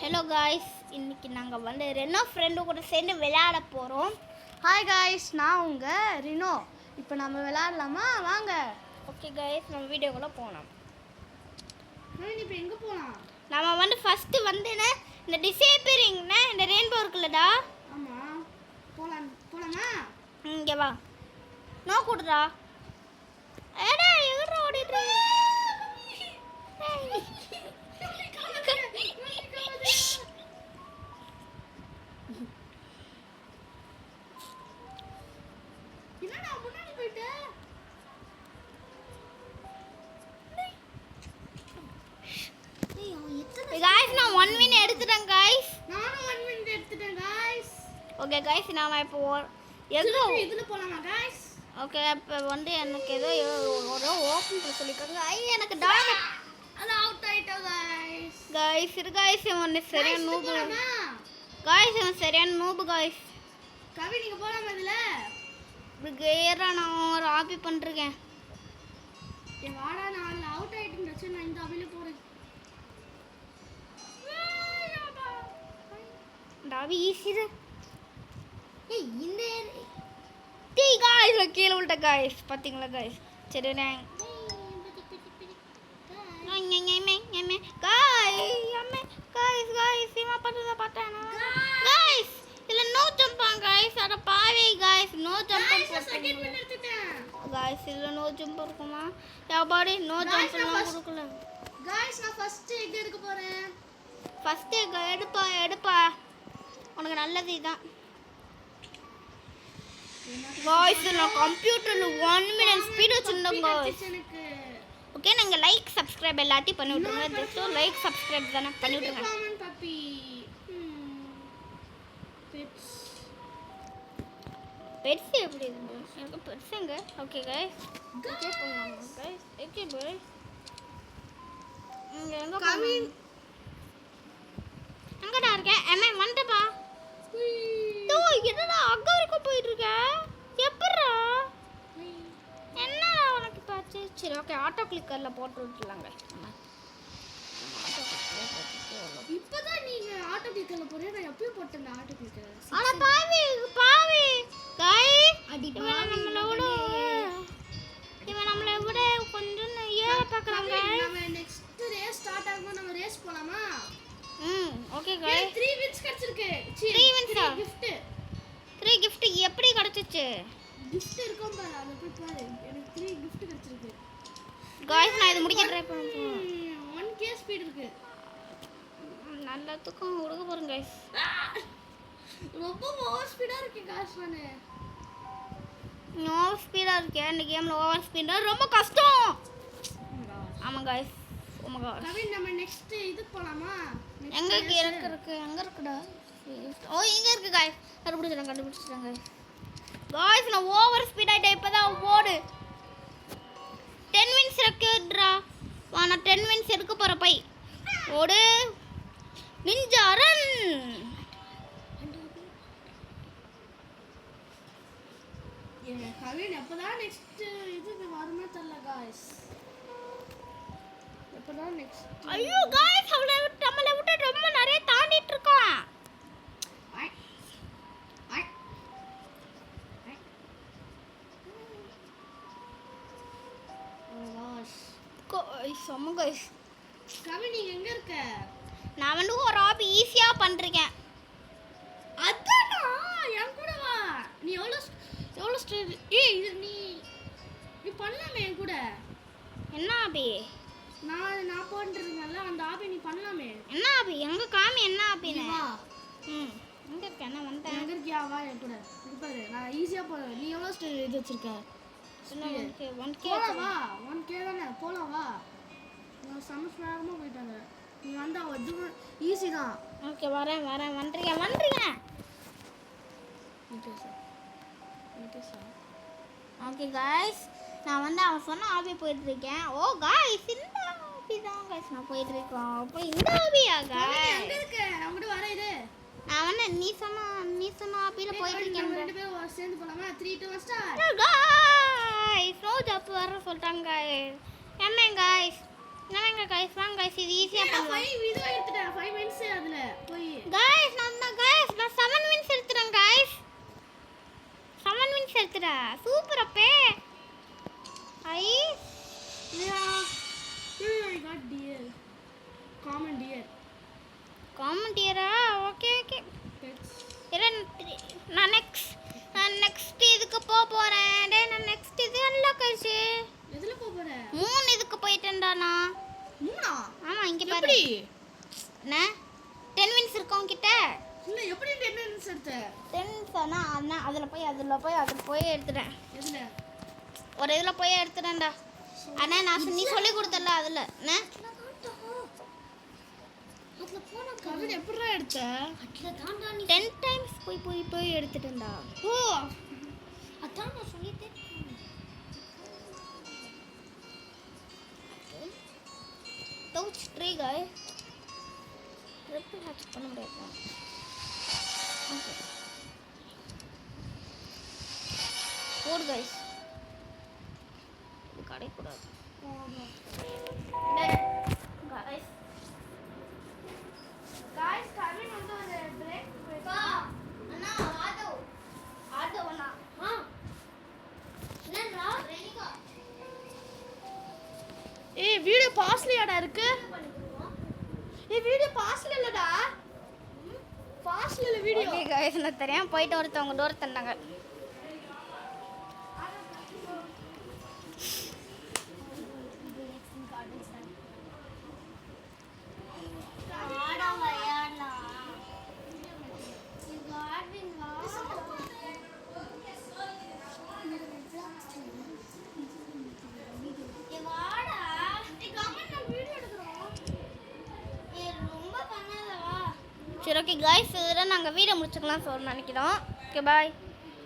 Hello guys, இன்னைக்கு நாங்கள் வந்து ரெனோ ஃப்ரெண்டு கூட சேர்ந்து விளையாட போகிறோம். ஹாய் காய்ஸ், நான் உங்கள் ரினோ. இப்போ நம்ம விளையாடலாமா? வாங்க. ஓகே காய்ஸ், நம்ம வீடியோக்குள்ளே போகலாம். இப்போ எங்கே போகலாம்? நம்ம வந்து ஃபஸ்ட்டு வந்து இந்த டிசேபியரிங்னா இந்த ரெயின்போ இருக்குல்லடா. ஆமாம், போகலாமா? இங்கே வா, நோ கொடுறா. ஏடா எங்கடா ஓடிட்டு guys, நான் 1 minute எடுத்துட்டேன் guys. நானும் 1 minute எடுத்துட்டேன் guys. ஓகே guys, நாம இப்போ இதுல போலாமா guys? ஓகே, இப்போ வந்து எனக்கு ஏதோ ஒரு ஓப்பன் பண்ண சொல்லிருக்காங்க. எனக்கு டாமேஜ் அது அவுட் ஆயிட்டா guys. இரு guys, இவன் சரியான நூபு guys, இவன் சரியான நூபு guys. கவி, நீங்க போலாமா இதுல? கேரா நான் ஒரு ஆபி பண்ணிருக்கேன். ஏ வாடா, நான் அவுட் ஆயிட்டேன்னு நான் இந்த அபில போறேன். டாவி ஈஸிது. ஏய் இந்த டீ गाइस, கீழ விட்ட गाइस. பாத்தீங்களா गाइस? சரி நான் guys இவன் பண்றத பார்த்தானா guys? இல்ல நோ ஜம்ப் ஆன் guys. அட பாவி guys, நோ ஜம்ப் நான் செகண்ட் வின் எடுத்துட்டேன் guys. இல்ல நோ ஜம்ப் இருக்குமா? யாபாடி நோ ஜம்ப் எல்லாம் கொடுக்கல guys. நான் ஃபர்ஸ்ட் எக் எடுக்க போறேன். ஃபர்ஸ்ட் எக் எடுப்பா. உனக்கு நல்லது இதான் गाइस. நான் கம்ப்யூட்டர்ல 1 மினிட் ஸ்பீட் வச்சிருந்தேன் गाइस. ஓகே, நீங்க லைக் சப்ஸ்கிரைப் எல்லாத்தையும் பண்ணி விட்டுருங்க. ஜஸ்ட் லைக் சப்ஸ்கிரைப் தான பண்ணி விட்டுருங்க. காமன் பப்பி பெட்ஸ் எப்படி இருக்கு? எனக்கு பெட்ஸ்ங்க. ஓகே गाइस, ஓகே போலாம் गाइस. Okay bye. இங்க எங்க கமிங்? எங்கடா இருக்க? எம்ஏ வந்துப்பா. தோ என்னடா அங்க வரைக்கும் போயிட்டு இருக்க? எப்பறா? என்னடா உனக்கு பாச்சு? சரி ஓகே, ஆட்டோ கிளிக்கர்ல போட்டு விட்டுலாங்க. இப்பதான் நீங்க ஆட்டோ கிளிக்கர்ல போறீங்க. நான் எப்பவே போட்டேன் ஆட்டோ கிளிக்கர். அட பாவி गाइस, அடி இவன் நம்மள விட கொஞ்சம் ஏற பார்க்கறாங்க. நம்ம நெக்ஸ்ட் ரேஸ் ஸ்டார்ட் ஆகும்போது நம்ம ரேஸ் போலாமா? Okay guys. 3 வின்ஸ் கிடைச்சிருக்கு. 3 வின்ஸா? gift 3 gift எப்படி கிடைச்சிச்சு? gift இருக்கும் பாரு, அத போய் பாரு. எனக்கு 3 gift கிடைச்சிருக்கு गाइस. நான் இது முடிக்க ட்ரை பண்ணேன். 1k ஸ்பீட் இருக்கு. நல்ல தூக்கம் உடுக போறேன் गाइस. ரொம்ப ஓவர் ஸ்பீடா இருக்கு गाइस. நான் ஓவர் ஸ்பீடா இருக்கேன். இந்த கேம்ல ஓவர் ஸ்பீடா ரொம்ப கஷ்டம். ஆமா guys. Oh my God. Kavin, நம்ம நெக்ஸ்ட் இது போலாமா? எங்க இருக்கு? எங்க இருக்குடா? ஓ இங்க இருக்கு गाइस. கண்டுபிடிச்சிட்டேன் गाइस. நான் ஓவர் ஸ்பீட் ஆயிட்டேன். இப்பதான் ஓடு. 10 மினிட்ஸ் இருக்குடா. நான் 10 மினிட்ஸ் எடுக்க போற பை. ஓடு நிஞ்சா ரன். கவின், எப்பதான் நெக்ஸ்ட் இதுக்கு வருமே தெரியல गाइस. எப்பதான் நெக்ஸ்ட்? ஐயோ गाइस, நம்மள விட்டு ரொம்ப நிறைய தாண்டிட்டு இருக்கான். செம்ம गाइस. கவின், நீங்க எங்க இருக்க? நான் வந்து ஒரு ஆப் ஈஸியா பண்றேன். அதானா, என் கூட வா. நீ எவ்வளவு ஸ்ட்ரெஸ். ஏய், இது நீ பண்ணலாமே என் கூட. என்ன ஆபி? நான் பண்றதுனால அந்த ஆபி நீ பண்ணலாமே. என்ன ஆபி? எங்க காமி என்ன ஆபினே? வா. எங்க இருக்க? என்ன வந்தேன்? எங்க இருக்கியா? வா என் கூட. இது பாரு, நான் ஈஸியா போறேன். நீ எவ்வளவு ஸ்ட்ரெஸ் இது வச்சிருக்க? 1k போலாம் வா. 1k தானே, போலாம் வா. நான் சமஸ்மாரமா போயிட்டாங்க. நீ வந்தா அது ஈஸி தான். ஓகே, வரேன் வந்துறீங்க. ஓகே गाइस, நான் வந்து அவன் சொன்ன ஆபி போயிட்டு இருக்கேன். ஓ गाइस, இந்த ஆபி தான் गाइस நான் போயிட்டு இருக்கேன். அப்ப இந்த ஆபியா गाइस? எங்க இருக்க? நான் கூட வரேன். இது நான் வந்து நீ சொன்ன ஆபில போயிட்டு இருக்கேன். நம்ம ரெண்டு பேரும் சேர்ந்து போலாமா? 3 2 1 ஸ்டார்ட். गाइस, நோ ஜம்ப் வர சொல்றாங்க गाइस. என்ன गाइस? என்னங்க गाइस, வாங்க गाइस, இது ஈஸியா பண்ணலாம். 5 இது எடுத்துட்டேன். 5 மினிட்ஸ் அதுல சூப்பர் அப்பே I I got deer. Common deer. காமெண்டியரா ஓகே ஓகே Pets. நான் நெக்ஸ்ட் இதுக்கு போறேன் டேய் நான் நெக்ஸ்ட் இது அன்லாக் ஆயிடுச்சு எதுல போற? 3 இதுக்கு போயிட்டேன்டா நான் 3 ஆமா இங்க பாரு எப்படி? என்ன 10 மினிட்ஸ் இருக்கா உன்கிட்ட இல்ல எப்படி 10 minutes எடுத்த? 10 மினிட்ஸ் ஆனா அதுல போய் எடுத்துட்டேன் எதுல? ஒரு இதுல போய் எடுத்துட்டேன்டா அண்ணா நீ சொல்லி கொடுத்தல அதுல என்ன அதுல போனா கவிதை எப்படிடா எடுத்த? அதுல தான்டா நீ 10 டைம்ஸ் போய் எடுத்துட்டேன்டா ஓ அதான் நான் சொல்லிட்டேன் touch tree guys triple hatch பண்ண முடியாது ஓகே போடு guys இது கடை கூடாது guys கவின் வந்து ஒரு பிரேக் பா அண்ணா ஆதோ அண்ணா என்னடா ரெனிகா ஏய் வீடியோ பாஸ்லியாடா இருக்கு? ஏய் வீடியோ பாஸ்ல இல்லடா. பாஸ்ல இல்ல வீடியோ. ஓகே गाइस நான் தெரியாம போயிட்டு ஒருத்தவங்க டோர் தந்தாங்க சரி ஓகே गाइस இதெல்லாம் நாங்கள் வீடியோ முடிச்சுக்கலாம் நினைக்கிறோம் ஓகே பாய்